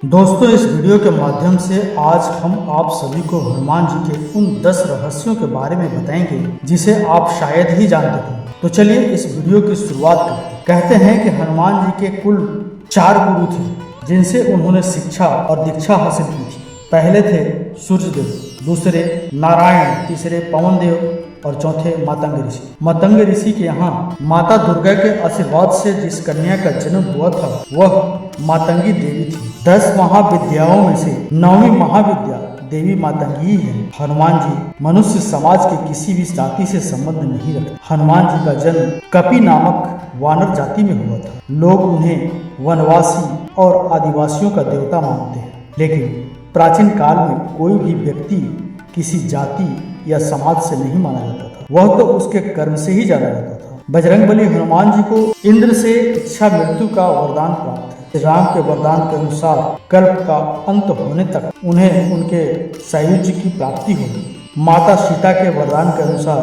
दोस्तों, इस वीडियो के माध्यम से आज हम आप सभी को हनुमान जी के उन 10 रहस्यों के बारे में बताएंगे जिसे आप शायद ही जानते थे। तो चलिए इस वीडियो की शुरुआत करते हैं। कहते हैं कि हनुमान जी के कुल 4 गुरु थे जिनसे उन्होंने शिक्षा और दीक्षा हासिल की थी। पहले थे सूर्यदेव, दूसरे नारायण, तीसरे पवन देव और चौथे मातंग ऋषि। मातंग ऋषि के यहाँ माता दुर्गा के आशीर्वाद से जिस कन्या का जन्म हुआ था वह मातंगी देवी थी। 10 महाविद्याओं में से 9वीं महाविद्या देवी मातंगी है। हनुमान जी मनुष्य समाज के किसी भी जाति से संबंध नहीं रखते। हनुमान जी का जन्म कपि नामक वानर जाति में हुआ था। लोग उन्हें वनवासी और आदिवासियों का देवता मानते हैं, लेकिन प्राचीन काल में कोई भी व्यक्ति किसी जाति या समाज से नहीं माना जाता था, वह तो उसके कर्म से ही जाना जाता था। बजरंगबली हनुमान जी को इंद्र से इच्छा मृत्यु का वरदान प्राप्त है। राम के वरदान के अनुसार कल्प का अंत होने तक उन्हें उनके सायुज्य की प्राप्ति होगी। माता सीता के वरदान के अनुसार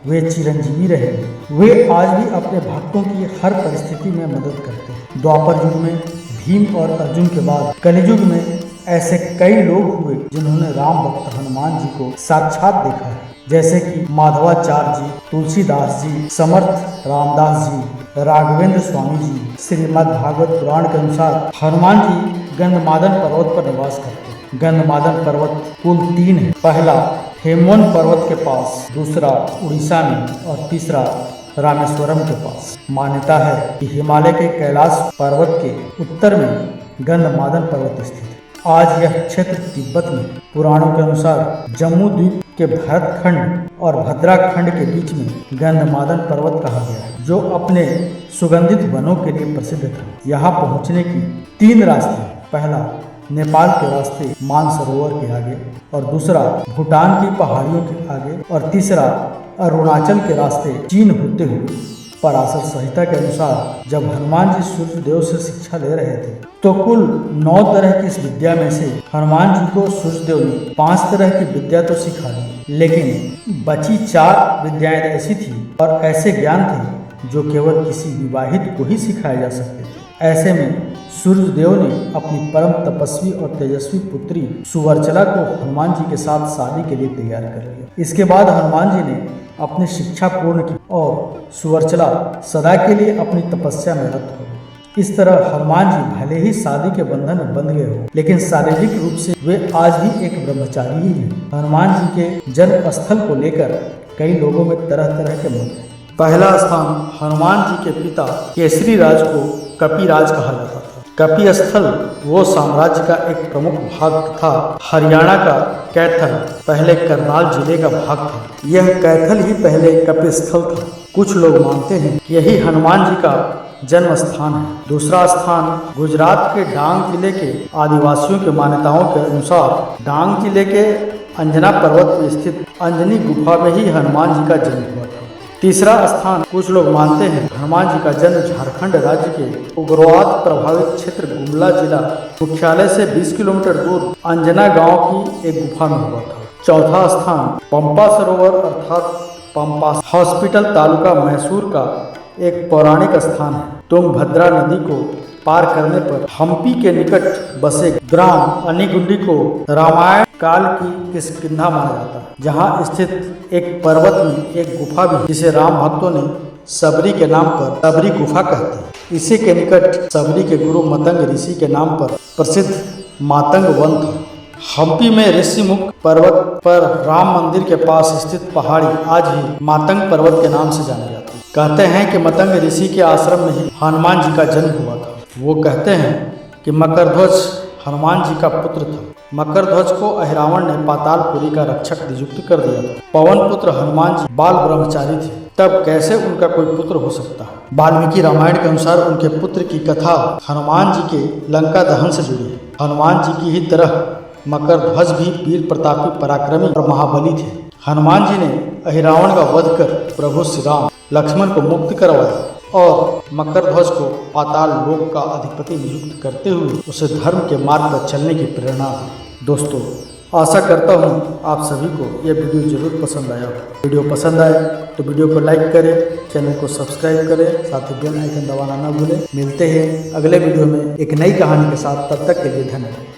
वे चिरंजीवी रहे। वे आज भी अपने भक्तों की हर परिस्थिति में मदद करते हैं। द्वापर युग में भीम और अर्जुन के बाद कलियुग में ऐसे कई लोग हुए जिन्होंने राम भक्त हनुमान जी को साक्षात देखा है, जैसे कि माधवाचार्य जी, तुलसीदास जी, समर्थ रामदास जी, राघवेंद्र स्वामी जी। श्रीमद् भागवत पुराण के अनुसार हनुमान जी गंधमादन पर्वत पर निवास करते हैं। गंधमादन पर्वत कुल 3 है। पहला हेमवन पर्वत के पास, दूसरा उड़ीसा में और तीसरा रामेश्वरम के पास। मान्यता है कि हिमालय के कैलाश पर्वत के उत्तर में गंधमादन पर्वत स्थित है। आज यह क्षेत्र तिब्बत में पुराणों के अनुसार जम्मू द्वीप के भरतखंड और भद्राखंड के बीच में गंधमादन पर्वत कहा गया है, जो अपने सुगंधित वनों के लिए प्रसिद्ध था। यहाँ पहुँचने की 3 रास्ते हैं। पहला नेपाल के रास्ते मानसरोवर के आगे, और दूसरा भूटान की पहाड़ियों के आगे, और तीसरा अरुणाचल के रास्ते चीन होते हुए। पराशर संहिता के अनुसार जब हनुमान जी सूर्यदेव से शिक्षा ले रहे थे तो कुल 9 तरह की इस विद्या में से हनुमान जी को सूर्यदेव ने 5 तरह की विद्या तो सिखा दी, लेकिन बची 4 विद्याएं ऐसी थी और ऐसे ज्ञान थे जो केवल किसी विवाहित को ही सिखाए जा सकते थे। ऐसे में सूर्यदेव ने अपनी परम तपस्वी और तेजस्वी पुत्री सुवर्चला को हनुमान जी के साथ शादी के लिए तैयार कर लिया। इसके बाद हनुमान जी ने अपनी शिक्षा पूर्ण की और सुवर्चला सदा के लिए अपनी तपस्या में रत हो गई। इस तरह हनुमान जी भले ही शादी के बंधन में बंध गए हो, लेकिन शारीरिक रूप से वे आज भी एक ब्रह्मचारी ही हैं। हनुमान जी के जन्म स्थल को लेकर कई लोगों में तरह तरह के मत हैं। पहला स्थान हनुमान जी के पिता केसरी राज को कपिराज कहा जाता था। कपि स्थल वो साम्राज्य का एक प्रमुख भाग था। हरियाणा का कैथल पहले करनाल जिले का भाग था। यह कैथल ही पहले कपि स्थल था। कुछ लोग मानते हैं कि यही हनुमान जी का जन्म स्थान है। दूसरा स्थान गुजरात के डांग जिले के आदिवासियों की मान्यताओं के अनुसार डांग जिले के अंजना पर्वत में स्थित अंजनी गुफा में ही हनुमान जी का जन्म हुआ था। तीसरा स्थान कुछ लोग मानते हैं हनुमान जी का जन्म झारखंड राज्य के उग्रवाद प्रभावित क्षेत्र गुमला जिला मुख्यालय से 20 किलोमीटर दूर अंजना गांव की एक गुफा में हुआ था। चौथा स्थान पंपा सरोवर अर्थात पंपा हॉस्पिटल तालुका मैसूर का एक पौराणिक स्थान है। तुंगभद्रा नदी को पार करने पर हम्पी के निकट बसे ग्राम अनिगुंडी को रामायण काल की किष्किंधा माना जाता है, जहाँ स्थित एक पर्वत में एक गुफा भी, जिसे राम भक्तों ने सबरी के नाम पर सबरी गुफा कहते हैं। इसी के निकट सबरी के गुरु मतंग ऋषि के नाम पर प्रसिद्ध मातंग वन था। हम्पी में ऋषिमुख पर्वत पर राम मंदिर के पास स्थित पहाड़ी आज भी मातंग पर्वत के नाम से जानी जाती है। कहते हैं कि मतंग ऋषि के आश्रम में ही हनुमान जी का जन्म हुआ था। वो कहते हैं कि मकरध्वज हनुमान जी का पुत्र था। मकरध्वज को अहिरावण ने पातालपुरी का रक्षक नियुक्त कर दिया था। पवन पुत्र हनुमान जी बाल ब्रह्मचारी थे, तब कैसे उनका कोई पुत्र हो सकता है। वाल्मीकि रामायण के अनुसार उनके पुत्र की कथा हनुमान जी के लंका दहन से जुड़ी है। हनुमान जी की ही तरह मकरध्वज भी वीर प्रतापी, पराक्रमी और महाबली थे। हनुमान जी ने अहिरावण का वध कर प्रभु श्री राम लक्ष्मण को मुक्त करवाया और मकरध्वज को पाताल लोक का अधिपति नियुक्त करते हुए उसे धर्म के मार्ग पर चलने की प्रेरणा दी। दोस्तों, आशा करता हूँ आप सभी को यह वीडियो जरूर पसंद आया हो। वीडियो पसंद आए तो वीडियो को लाइक करें, चैनल को सब्सक्राइब करें, साथ ही बेल आइकन दबाना ना भूलें। मिलते हैं अगले वीडियो में एक नई कहानी के साथ, तब तक के लिए धन्यवाद।